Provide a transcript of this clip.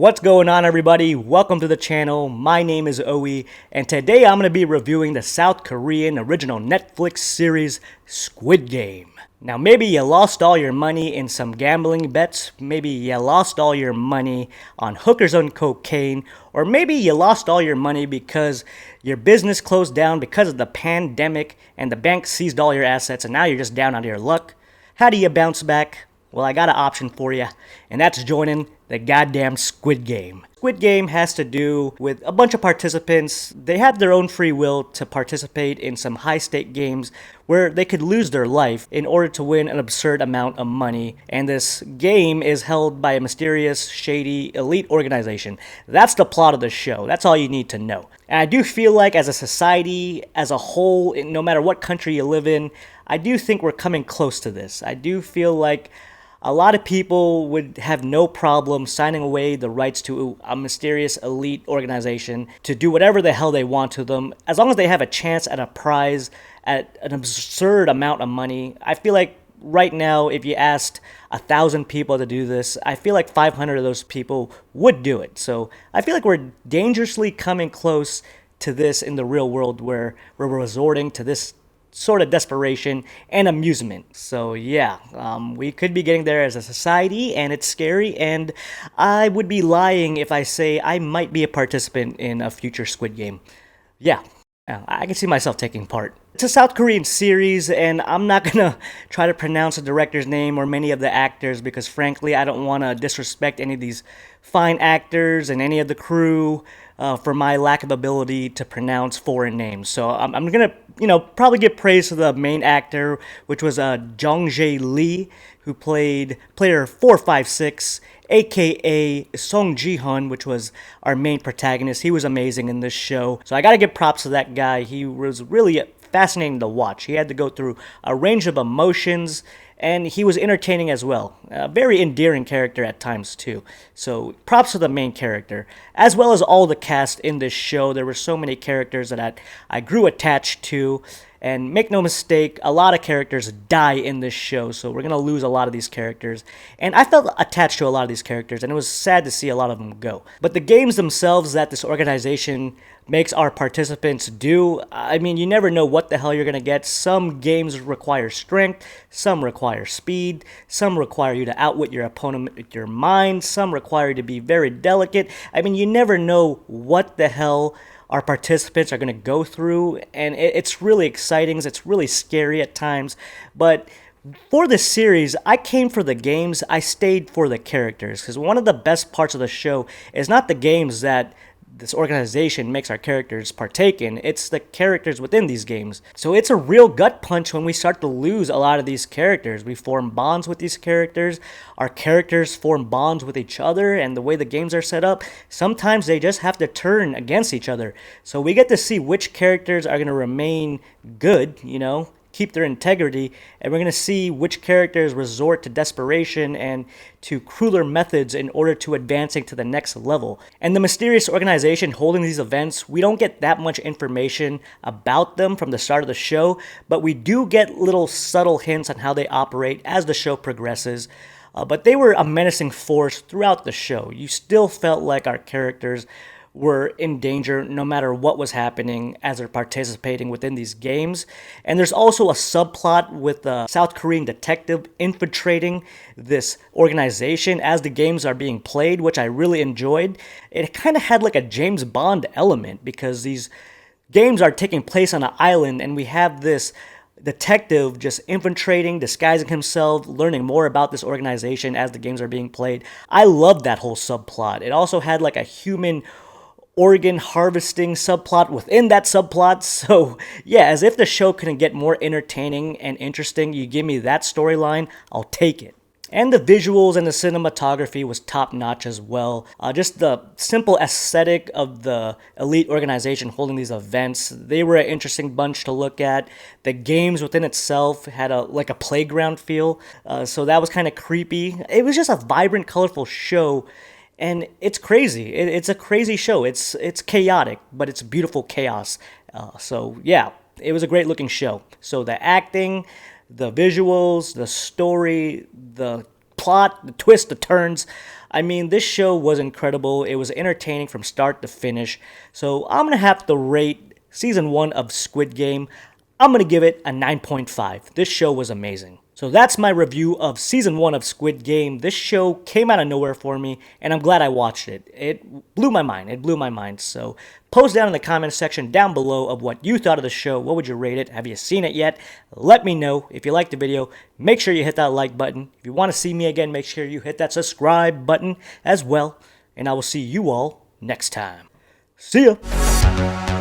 What's going on, everybody? Welcome to the channel. My name is Oe, and today I'm going to be reviewing the South Korean original Netflix series Squid Game. Now, maybe you lost all your money in some gambling bets, maybe you lost all your money on hookers on cocaine, or maybe you lost all your money because your business closed down because of the pandemic and the bank seized all your assets and now you're just down on your luck. How do you bounce back? Well, I got an option for you, and that's joining the goddamn Squid Game. Squid Game has to do with a bunch of participants. They have their own free will to participate in some high-stake games where they could lose their life in order to win an absurd amount of money. And this game is held by a mysterious, shady, elite organization. That's the plot of the show. That's all you need to know. And I do feel like as a society, as a whole, no matter what country you live in, I do think we're coming close to this. I do feel like a lot of people would have no problem signing away the rights to a mysterious elite organization to do whatever the hell they want to them, as long as they have a chance at a prize at an absurd amount of money. I feel like right now, if you asked 1,000 people to do this, I feel like 500 of those people would do it. So I feel like we're dangerously coming close to this in the real world, where we're resorting to this sort of desperation and amusement. So yeah, we could be getting there as a society, and it's scary, and I would be lying if I say I might be a participant in a future Squid Game. Yeah, I can see myself taking part. It's a South Korean series, and I'm not gonna try to pronounce the director's name or many of the actors because frankly I don't want to disrespect any of these fine actors and any of the crew for my lack of ability to pronounce foreign names. So I'm gonna, probably give praise to the main actor, which was Jong Jae Lee, who played player 456, aka Song Ji-hun, which was our main protagonist. He was amazing in this show, so I gotta give props to that guy. He was really fascinating to watch. He had to go through a range of emotions, and he was entertaining as well. A very endearing character at times too. So props to the main character, as well as all the cast in this show. There were so many characters that I grew attached to. And make no mistake, a lot of characters die in this show, so we're going to lose a lot of these characters. And I felt attached to a lot of these characters, and it was sad to see a lot of them go. But the games themselves that this organization makes our participants do, I mean, you never know what the hell you're going to get. Some games require strength, some require speed, some require you to outwit your opponent with your mind, some require you to be very delicate. I mean, you never know what the hell our participants are going to go through, and it's really exciting. It's really scary at times, but for this series, I came for the games. I stayed for the characters, because one of the best parts of the show is not the games that this organization makes our characters partake in, it's the characters within these games. So it's a real gut punch when we start to lose a lot of these characters. We form bonds with these characters, our characters form bonds with each other, and the way the games are set up, sometimes they just have to turn against each other. So we get to see which characters are going to remain good, keep their integrity, and we're going to see which characters resort to desperation and to crueler methods in order to advancing to the next level. And the mysterious organization holding these events, we don't get that much information about them from the start of the show, but we do get little subtle hints on how they operate as the show progresses. But they were a menacing force throughout the show. You still felt like our characters were in danger no matter what was happening as they're participating within these games. And there's also a subplot with a South Korean detective infiltrating this organization as the games are being played, which I really enjoyed. It kind of had like a James Bond element, because these games are taking place on an island, and we have this detective just infiltrating, disguising himself, learning more about this organization as the games are being played. I loved that whole subplot. It also had like a human organ harvesting subplot within that subplot. So yeah, as if the show couldn't get more entertaining and interesting, you give me that storyline, I'll take it. And the visuals and the cinematography was top notch as well. Just the simple aesthetic of the elite organization holding these events, they were an interesting bunch to look at. The games within itself had a playground feel, so that was kind of creepy. It was just a vibrant, colorful show. And it's crazy. It's a crazy show. It's chaotic, but it's beautiful chaos. So yeah, it was a great looking show. So the acting, the visuals, the story, the plot, the twists, the turns, I mean, this show was incredible. It was entertaining from start to finish. So I'm going to have to rate Season 1 of Squid Game. I'm going to give it a 9.5. This show was amazing. So that's my review of Season 1 of Squid Game. This show came out of nowhere for me, and I'm glad I watched it. It blew my mind. It blew my mind. So post down in the comment section down below of what you thought of the show. What would you rate it? Have you seen it yet? Let me know. If you liked the video, make sure you hit that like button. If you want to see me again, make sure you hit that subscribe button as well. And I will see you all next time. See ya!